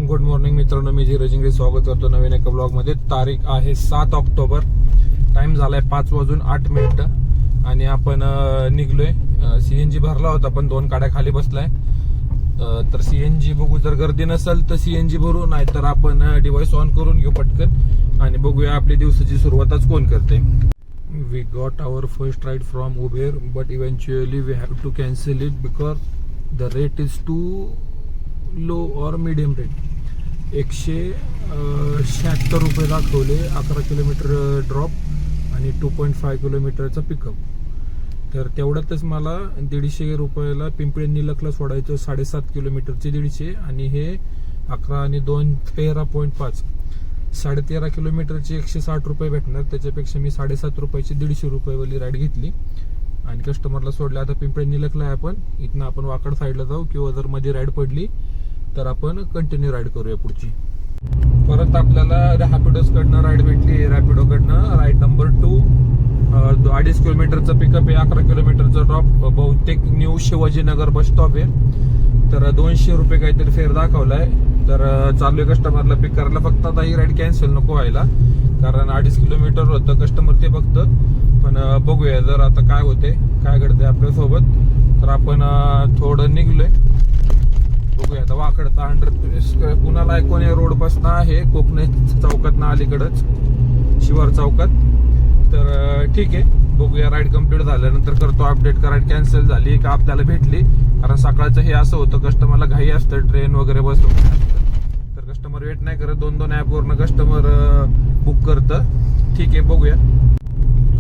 Good morning मित्रांनो, मी धीरज इंगळे स्वागत करतो नवीन एका ब्लॉगमध्ये. तारीख आहे 7 ऑक्टोबर. टाइम झालाय 5:08 आणि आपण निघलोय. सीएनजी भरला होता पण 2 गाड्या खाली बसलाय. तर सीएनजी बघू, जर गर्दी नसेल तर सीएनजी भरू, नाहीतर आपण डिव्हाइस ऑन करून घेऊ पटकन आणि बघूया आपली दिवसाची सुरुवातच कोण करते. We got our first ride from Uber, but eventually we have to cancel it because the rate is too low or medium rate. 176 रुपये दाखवले, 11 किलोमीटर ड्रॉप आणि 2.5 किलोमीटरचा पिकअप. तर तेवढ्यातच मला 150 रुपयाला पिंपळे निलखला सोडायचं. 7.5 किलोमीटरचे 150 आणि हे 11 आणि 2 13.5, 13.5 किलोमीटरची 160 रुपये भेटणार. त्याच्यापेक्षा मी 7.5 रुपयाची 150 रुपयेवाली राईड घेतली आणि कस्टमरला सोडले. आता पिंपळे निलखला आहे आपण, इथनं आपण वाकड साईडला जाऊ किंवा जर मध्ये राईड पडली तर आपण कंटिन्यू राईड करूया पुढची. परत आपल्याला रॅपिडोस कडनं राईड भेटली. रॅपिडो कडनं राईड नंबर 2, 2.5 किलोमीटरचं पिकअप आहे, 11 किलोमीटरचा ड्रॉप. बहुतेक न्यू शिवाजीनगर बस स्टॉप आहे. तर 200 रुपये काहीतरी फेअर दाखवलाय. तर चालू आहे कस्टमरला पिक करायला. फक्त आता ही राईड कॅन्सल नको व्हायला, कारण 2.5 किलोमीटर होतं कस्टमर ते फक्त. पण बघूया जर आता काय होते, काय घडते आपल्यासोबत. तर आपण थोडं निघलोय, बघूया आता. वाकडचा 100 पुण्याला कोणी रोड पासून आहे, कोकणे चौकात ना अलीकडच शिवार चौकात. तर ठीक आहे, बघूया. राईड कम्प्लीट झाल्यानंतर करतो अपडेट. का राईड कॅन्सल झाली का आपल्याला भेटली, कारण सकाळचं हे असं होतं कस्टमरला घाई असतं, ट्रेन वगैरे बसतो तर कस्टमर वेट नाही करत. 2 ॲपवरनं कस्टमर बुक करतं. ठीक आहे, बघूया.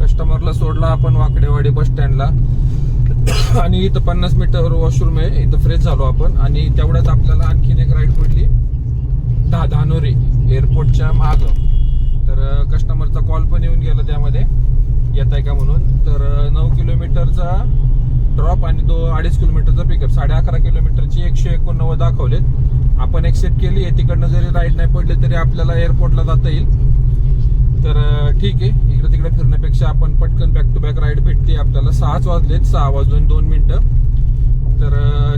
कस्टमरला सोडला आपण वाकडेवाडी बस स्टँडला आणि इथं 50 मीटर वॉशरूम आहे, इथं फ्रेश झालो आपण. आणि तेवढ्यात आपल्याला आणखीन एक राईड पडली धानोरी एअरपोर्टच्या माग. तर कस्टमरचा कॉल पण येऊन गेला त्यामध्ये, येत आहे का म्हणून. तर 9 किलोमीटरचा ड्रॉप आणि 2.5 किलोमीटरचा पिकअप. 11.5 किलोमीटरची 189 दाखवलेत. आपण एक्सेप्ट केली आहे. तिकडनं जरी राईड नाही पडली तरी आपल्याला एअरपोर्टला जाता येईल. तर ठीक आहे, इकडे तिकडे फिरण्यापेक्षा आपण पटकन बॅक टू बॅक राईड भेटते आपल्याला. 6 वाजलेत, 6:02 तर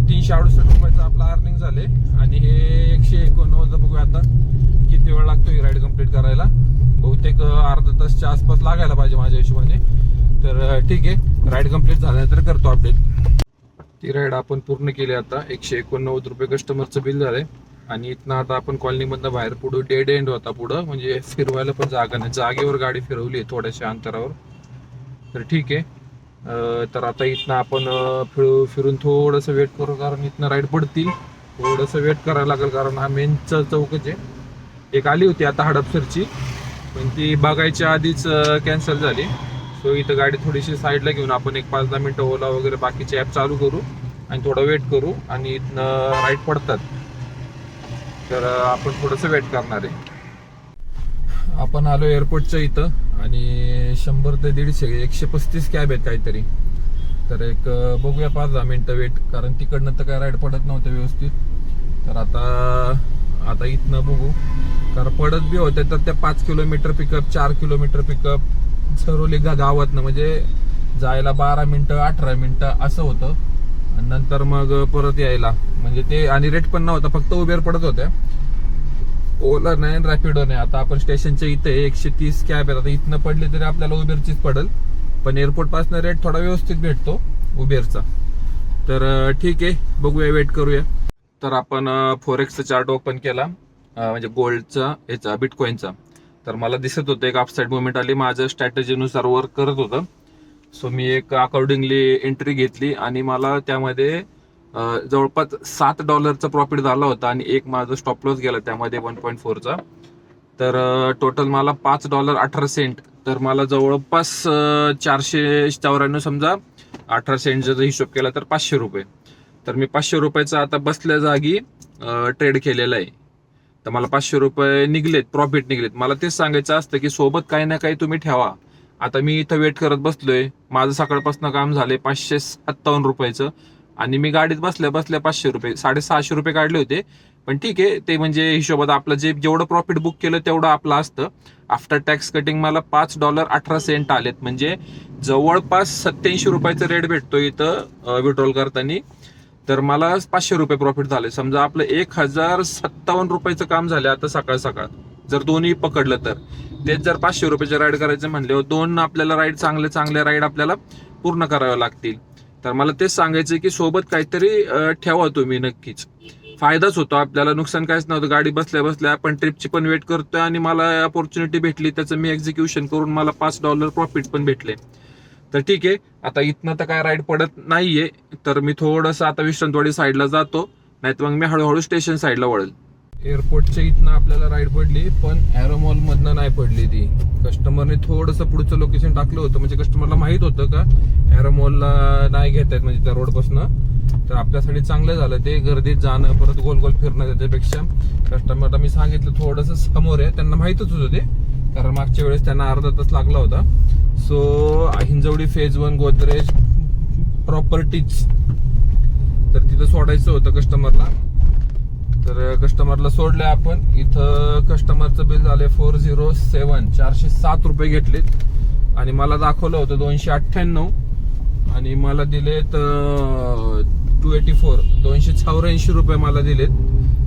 368 रुपयाचं आपलं अर्निंग झाले. आणि हे 189 बघूया आता किती वेळ लागतो ही राईड कम्प्लीट करायला. बहुतेक अर्धा तासच्या आसपास लागायला पाहिजे माझ्या हिशोबाने. तर ठीक आहे, राईड कम्प्लीट झाल्यानंतर करतो अपडेट. ती राईड आपण पूर्ण केली. आता 189 रुपये कस्टमरचं बिल झालंय. आणि इथनं आता आपण कॉलनीमधनं बाहेर पुढं डेड एंड होता पुढं, म्हणजे फिरवायला पण जागा नाही. जागेवर गाडी फिरवली थोड्याशा अंतरावर. तर ठीक आहे. तर आता इथनं आपण फिरून थोडंसं वेट करू, कारण इथनं राईड पडतील. थोडंसं वेट करायला लागेल, कारण हा मेनचा चौकच आहे. एक आली होती आता हडपसरची, पण ती बघायच्या आधीच कॅन्सल झाली. सो इथं गाडी थोडीशी साईडला घेऊन आपण एक 5-10 मिनटं ओला वगैरे बाकीचे ॲप चालू करू आणि थोडा वेट करू. आणि इथनं राईड पडतात तर आपण थोडंसं वेट करणार आहे. आपण आलो एअरपोर्टच्या इथं आणि 100 ते 150 135 कॅब आहेत काहीतरी. तर एक बघूया 5-10 मिनटं वेट, कारण तिकडनं तर काय राईड पडत नव्हतं व्यवस्थित. तर आता इथनं बघू, कारण पडत बी होते तर त्या 5 kilometre pickup, 4 kilometre pickup Saroli गावातनं, म्हणजे जायला 12 मिनटं 18 मिनटं असं होतं. आणि नंतर मग परत यायला, म्हणजे ते. आणि रेट पण नव्हता, फक्त उबेर पडत होत्या, ओला नाही रॅपिडो नाही. आता आपण स्टेशनच्या इथे 130 कॅब आहेत. आता इथनं पडले तरी आपल्याला उबेरचीच पडेल, पण एअरपोर्ट पासून रेट थोडा व्यवस्थित भेटतो उबेरचा. तर ठीक आहे, बघूया, वेट करूया. तर आपण फोरेक्सचा चार्ट ओपन केला, म्हणजे गोल्डचा याचा बिटकॉईनचा. तर मला दिसत होतं एक अपसाईड मुवमेंट आली, माझं स्ट्रॅटेजीनुसार वर्क करत होतं. सो मी एक अकॉर्डिंगली एंट्री घेतली आणि मला त्यामध्ये जवळपास $7 प्रॉफिट झाला होता. आणि एक माझं स्टॉप लॉस गेला त्यामध्ये 1.4चा. तर टोटल मला $5.18. तर मला जवळपास 494 समजा 18 सेंटचा जर हिशोब केला तर 500 रुपये. तर मी 500 रुपयाचा आता बसल्या जागी ट्रेड केलेला आहे. तर मला 500 रुपये निघलेत, प्रॉफिट निघलेत. मला तेच सांगायचं असतं की सोबत काही ना काही तुम्ही ठेवा. आता मी इथं वेट करत बसलोय, माझं सकाळपासून काम झाले 557 रुपयाचं. आणि मी गाडीत बसल्या 500 रुपये, 650 रुपये काढले होते. पण ठीक आहे, ते म्हणजे हिशोबात आपलं जेवढं प्रॉफिट बुक केलं तेवढं आपलं असतं. आफ्टर टॅक्स कटिंग मला $5.18 आलेत, म्हणजे जवळपास 87 रुपयाचा रेट भेटतो इथं विड्रॉल करताना. तर मला 500 रुपये प्रॉफिट झाले. समजा आपलं 1057 रुपयाचं काम झालं आता सकाळ सकाळ, जर दोन्ही पकडलं तर. तेच जर 500 रुपयाचे राईड करायचे म्हणले, दोन आपल्याला राईड चांगले राईड आपल्याला पूर्ण करावे लागतील. तर मला तेच सांगायचं की सोबत काहीतरी ठेवा तुम्ही, नक्कीच फायदाच होतो आपल्याला, नुकसान काहीच नव्हतं. गाडी बसल्या बसल्या आपण ट्रिपची पण वेट करतोय आणि मला अपॉर्च्युनिटी भेटली, त्याचं मी एक्झिक्युशन करून मला $5 प्रॉफिट पण भेटले. तर ठीक आहे, आता इथनं तर काय राईड पडत नाहीये, तर मी थोडंसं आता विश्रांतवाडी साईडला जातो, नाहीतर मग मी हळूहळू स्टेशन साईडला वळेल. एअरपोर्टच्या इथनं आपल्याला राईड पडली, पण एरो मॉल मधनं नाही पडली ती. कस्टमरने थोडंसं पुढचं लोकेशन टाकलं होतं, म्हणजे कस्टमरला माहित होतं का एरो मॉलला नाही घेत आहेत म्हणजे त्या रोडपासनं. तर आपल्यासाठी चांगलं झालं ते, गर्दीत जाणं परत गोल गोल फिरणं, त्याच्यापेक्षा कस्टमरला मी सांगितलं थोडंसं समोर आहे. त्यांना माहितच होतं ते, कारण मागच्या वेळेस त्यांना अर्धा तास लागला होता. So Hinjawadi phase 1 Godrej properties, तर तिथं सोडायचं होतं कस्टमरला. तर कस्टमरला सोडले आपण. इथं कस्टमरचं बिल झाले 407, 407 रुपये घेतलेत आणि मला दाखवलं होतं 298 आणि मला दिलेत 284, 284 रुपये मला दिलेत.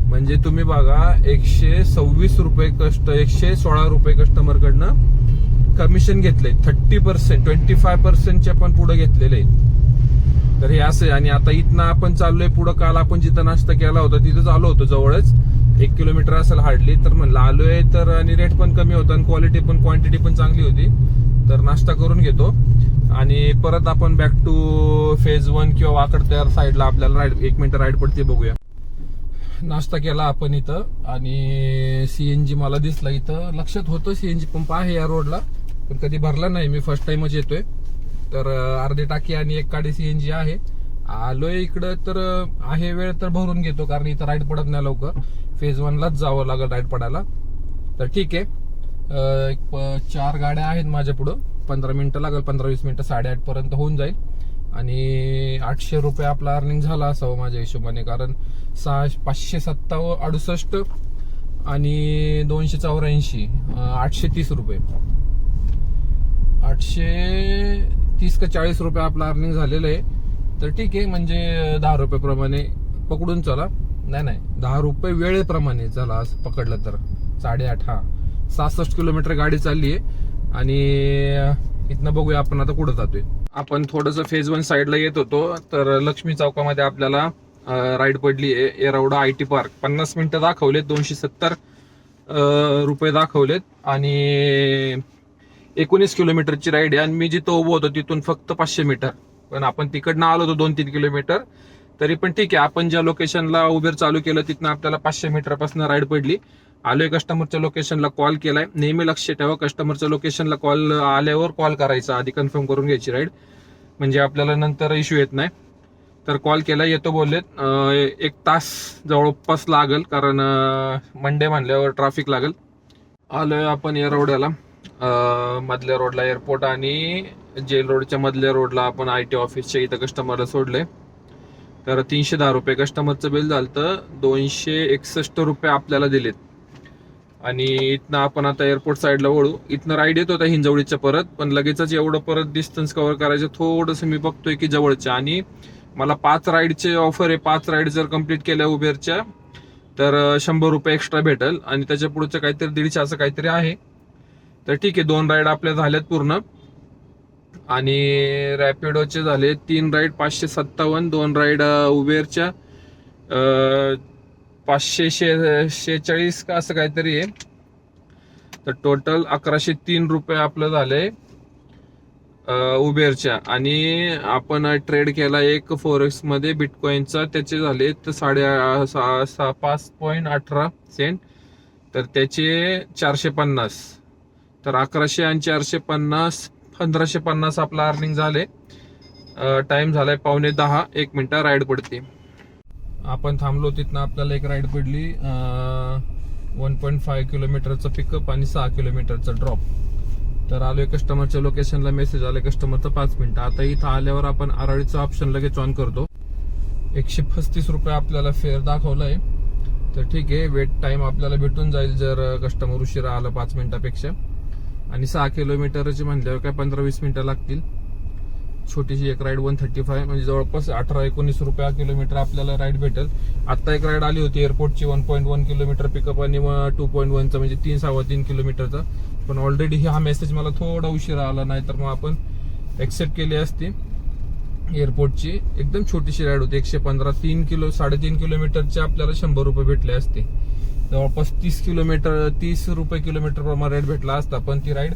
म्हणजे तुम्ही बघा 126 रुपये 116 रुपये कस्टमरकडनं कमिशन घेतले. 30%, 25% पण पुढे घेतलेले आहेत. तर हे असं आहे. आणि आता इथनं आपण चाललोय पुढं. काल आपण जिथं नाश्ता केला होता तिथंच आलो होतो, जवळच 1 किलोमीटर असेल हार्डली. तर म्हणलं आलोय तर, आणि रेट पण कमी होता आणि क्वालिटी पण क्वांटिटी पण चांगली होती. तर नाश्ता करून घेतो आणि परत आपण बॅक टू फेज 1 किंवा वाकड तयार साईडला आपल्याला राईड 1 मिनिट राईड पडते, बघूया. नाश्ता केला आपण इथं आणि सीएनजी मला दिसला इथं. लक्षात होतं सीएनजी पंप आहे या रोडला, पण कधी भरला नाही मी, फर्स्ट टाइमच येतोय. तर अर्धी टाकी आणि 1 गाडी सीएनजी आहे. आलोय इकडं तर आहे वेळ तर भरून घेतो, कारण इथं राईड पडत नाही लवकर. फेज 1 लाच जावं लागेल राईड पडायला. तर ठीक आहे, 4 गाड्या आहेत माझ्या पुढं. 15 मिनिटं लागेल, 15-20 मिनिटं, 8:30 पर्यंत होऊन जाईल. आणि 800 रुपये आपला अर्निंग झाला असावं माझ्या हिशोबाने, कारण 568 आणि 284, 830 रुपये, 830 का 40 रुपये आपलं अर्निंग झालेलं आहे. तर ठीक आहे, म्हणजे 10 रुपये प्रमाणे पकडून चला. नाही 10 रुपये वेळेप्रमाणे चला, असं पकडलं तर 8.5, हा 66 किलोमीटर गाडी चालली आहे. आणि इथनं बघूया आपण आता कुठं जातोय. आपण थोडंसं फेज 1 साईडला येत होतो, तर लक्ष्मी चौकामध्ये आपल्याला राईड पडली आहे. Yerwada IT park. 50 मिनिटं दाखवलेत, 270 रुपये दाखवलेत आणि 19 किलोमीटरची राईड आहे. आणि मी जिथं उभं होतो तिथून फक्त 500 मीटर, पण आपण तिकडनं आलो होतो 2-3 किलोमीटर. तरी पण ठीक आहे, आपण ज्या लोकेशनला उबेर चालू केलं तिथनं आपल्याला 500 मीटरपासून राईड पडली. आलोय कस्टमरच्या लोकेशनला, कॉल केलाय. नेहमी लक्ष ठेवा, कस्टमरच्या लोकेशनला कॉल आल्यावर कॉल करायचा, आधी कन्फर्म करून घ्यायची राईड, म्हणजे आपल्याला नंतर इश्यू येत नाही. तर कॉल केला, येतो बोललेत. 1 तास जवळपास लागेल, कारण मंडे म्हणल्यावर ट्रॅफिक लागेल. आलोय आपण येरवड्याला, मधल्या रोडला एअरपोर्ट आणि जेल रोडच्या मधल्या रोडला आपण IT ऑफिसच्या इथं कस्टमरला सोडलंय. तर 310 रुपये कस्टमरचं बिल झालं, तर 261 रुपये आपल्याला दिलेत. आणि इथनं आपण आता एअरपोर्ट साईडला वळू. इथनं राईड येत होता हिंजवडीच्या परत, पण लगेचच एवढं परत डिस्टन्स कव्हर करायचं थोडंसं मी बघतोय की जवळच्या. आणि मला 5 राईडचे ऑफर आहे. 5 राईड जर कंप्लीट केल्या उबेरच्या तर 100 रुपये एक्स्ट्रा भेटेल, आणि त्याच्या पुढचं काहीतरी 150 असं काहीतरी आहे. तर ठीक आहे, 2 राईड आपल्या झाल्यात पूर्ण. आणि रॅपिडोचे झाले 3 राईड 557, 2 राईड उबेरच्या 546 का असं काहीतरी आहे. तर टोटल 1103 रुपये आपलं झालंय उबेरच्या. आणि आपण ट्रेड केला एक फोरेक्स मध्ये बिटकॉइनचा, त्याचे झाले तर 5.18 सेंट, तर त्याचे 450. तर 1100 आणि 450, 1550 आपला अर्निंग झाले. टाइम झालाय 9:15, 1 मिनिटं राईड पडते. आपण थांबलो तिथनं आपल्याला एक राईड पडली, 1.5 किलोमीटरचा पिकअप आणि 6 किलोमीटरचा ड्रॉप. तर आलोय कस्टमरच्या लोकेशनला, मेसेज आले कस्टमरचा 5 मिनिटं. आता इथं आल्यावर आपण आरळीचं ऑप्शन लगेच ऑन करतो. 135 रुपये आपल्याला फेअर दाखवलाय. तर ठीक आहे, वेट टाइम आपल्याला भेटून जाईल जर कस्टमर उशिरा आला 5 मिनिटापेक्षा. आणि 6 किलोमीटरचे म्हणल्यावर काय 15-20 मिनिटं लागतील. छोटीशी एक राईड 135 म्हणजे जवळपास 18-19 रुपये किलोमीटर आपल्याला राईड भेटेल. आता एक राईड आली होती एअरपोर्टची 1.1 किलोमीटर पिकअप आणि 2.1चा म्हणजे 3-3.5 किलोमीटरचा. पण ऑलरेडी हा मेसेज मला थोडा उशिरा आला, नाही तर मग आपण एक्सेप्ट केली असती. एअरपोर्टची एकदम छोटीशी राईड होती 115, 3.5 किलोमीटरचे आपल्याला 100 रुपये भेटले असते. जवळपास 30 रुपये किलोमीटर प्रमाणे राईड भेटला असता. पण ती राईड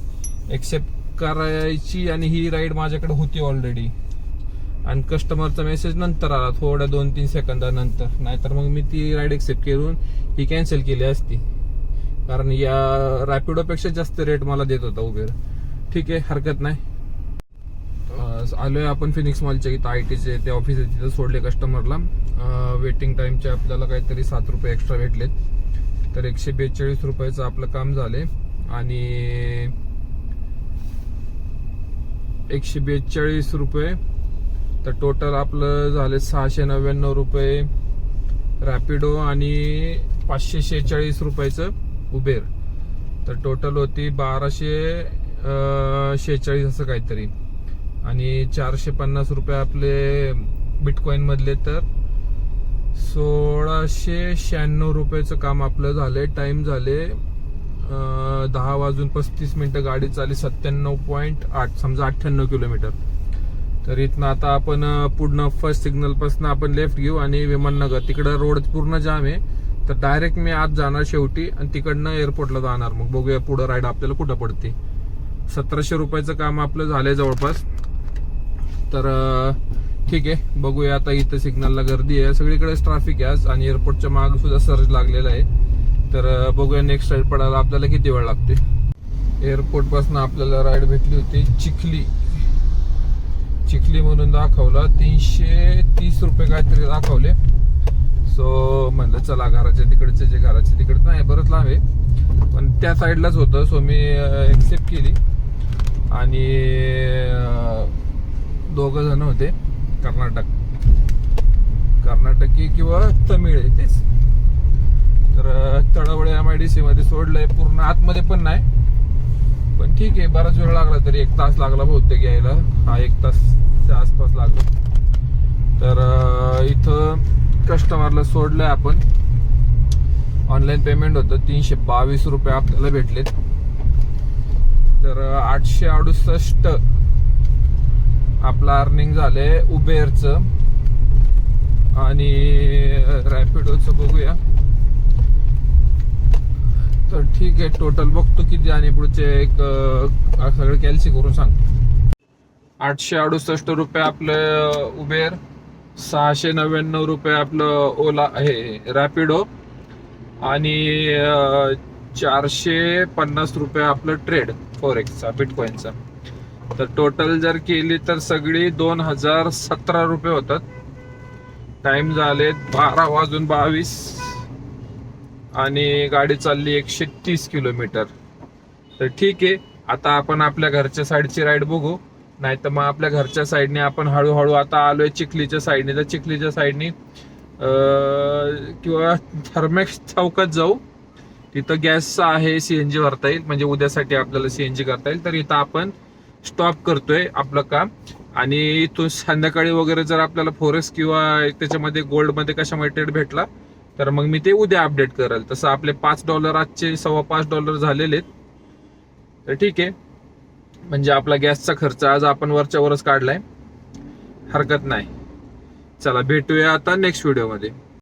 एक्सेप्ट करायची आणि ही राईड माझ्याकडे होती ऑलरेडी आणि कस्टमरचा मेसेज नंतर आला थोड्या 2-3 सेकंदानंतर. नाहीतर मग मी ती राईड एक्सेप्ट करून ही कॅन्सल केली असती, कारण या रॅपिडोपेक्षा जास्त रेट मला देत होता उबेर. ठीक आहे, हरकत नाही. आलोय आपण फिनिक्स मॉलच्या इथं ITचे ते ऑफिस आहे, तिथं सोडले कस्टमरला. वेटिंग टाइमचे आपल्याला काहीतरी 7 रुपये एक्स्ट्रा भेटलेत. तर 142 रुपयाचं आपलं काम झालंय आणि 142 रुपये तर टोटल आपलं झाले 699 रुपये रॅपिडो आणि 546 रुपयाचं उबेर. तर टोटल होती 1246 असं काहीतरी. आणि 450 रुपये आपले बिटकॉइन मधले, तर 1696 रुपयाचं काम आपलं झालंय. टाइम झाले 10:35 गाडी चालली 97.8 समजा 98 किलोमीटर. तर इथनं आता आपण पुढनं फर्स्ट सिग्नल पासून आपण लेफ्ट घेऊ आणि विमाननगर तिकडं रोड पूर्ण जाम आहे. तर डायरेक्ट मी आज जाणार शेवटी आणि तिकडनं एअरपोर्टला जाणार. मग बघूया पुढं राईड आपल्याला कुठं पडते. 1700 रुपयाचं काम आपलं झालंय जवळपास. तर ठीक आहे, बघूया आता. इथं सिग्नलला गर्दी आहे, सगळीकडेच ट्रॅफिक आहे आज आणि एअरपोर्टच्या मागे सुद्धा सर्ज लागलेला आहे. तर बघूया नेक्स्ट राईड पडायला आपल्याला किती वेळ लागते. एअरपोर्ट पासून आपल्याला राईड भेटली होती चिखली म्हणून दाखवला 330 रुपये काहीतरी दाखवले. सो म्हणलं चला घराच्या तिकडचे जे घराच्या तिकडचं नाही बरंच लांब आहे पण त्या साईडलाच होतं. सो मी एक्सेप्ट केली आणि 2 जण होते कर्नाटकी किंवा तमिळ आहे तेच. तर तळवळे MIDC मध्ये सोडलंय, पूर्ण आतमध्ये पण नाही पण ठीक आहे. बराच वेळ लागला, तरी 1 तास लागला बहुतेक यायला. हा 1 तासच्या आसपास लागला. तर इथं कस्टमरला सोडलंय आपण. ऑनलाईन पेमेंट होतं 322 रुपये आपल्याला भेटलेत. तर 868 आपलं अर्निंग झालंय उबेरचं आणि रॅपिडोचं बघूया. तर ठीक आहे, टोटल बघतो किती आणि पुढचे एक सगळं कॅल्सी करून सांगतो. 868 रुपये आपलं उबेर, 699 रुपये आपलं ओला आहे रॅपिडो आणि 450 रुपये आपलं ट्रेड फॉरेक्सचा बिटकॉइनचा. तर टोटल जर केली तर सगळी 2017 रुपये होतात. टाइम झाले 12:22 आणि गाडी चालली 130 किलोमीटर. तर ठीक आहे, आता आपण आपल्या घरच्या साईडची राईड बघू, नाही तर मग आपल्या घरच्या साईडने आपण हळूहळू आता आलोय चिखलीच्या साईडने. तर चिखलीच्या साईडने किंवा थर्मॅक्स चौकात जाऊ, तिथं गॅस आहे, CNG भरता येईल, म्हणजे उद्यासाठी आपल्याला CNG करता येईल. तर इथं आपण स्टॉप करतोय आपलं काम आणि इथून संध्याकाळी वगैरे जर आपल्याला फॉरेक्स किंवा त्याच्यामध्ये गोल्डमध्ये कशामध्ये ट्रेड भेटला तर मग मी ते उद्या अपडेट करेल. तसं आपले $5 आजचे $5.25 झालेले आहेत. तर ठीक आहे, म्हणजे आपला गॅसचा खर्च आज आपण वरच्या वरच काढलाय, हरकत नाही. चला भेटूया आता नेक्स्ट व्हिडिओमध्ये.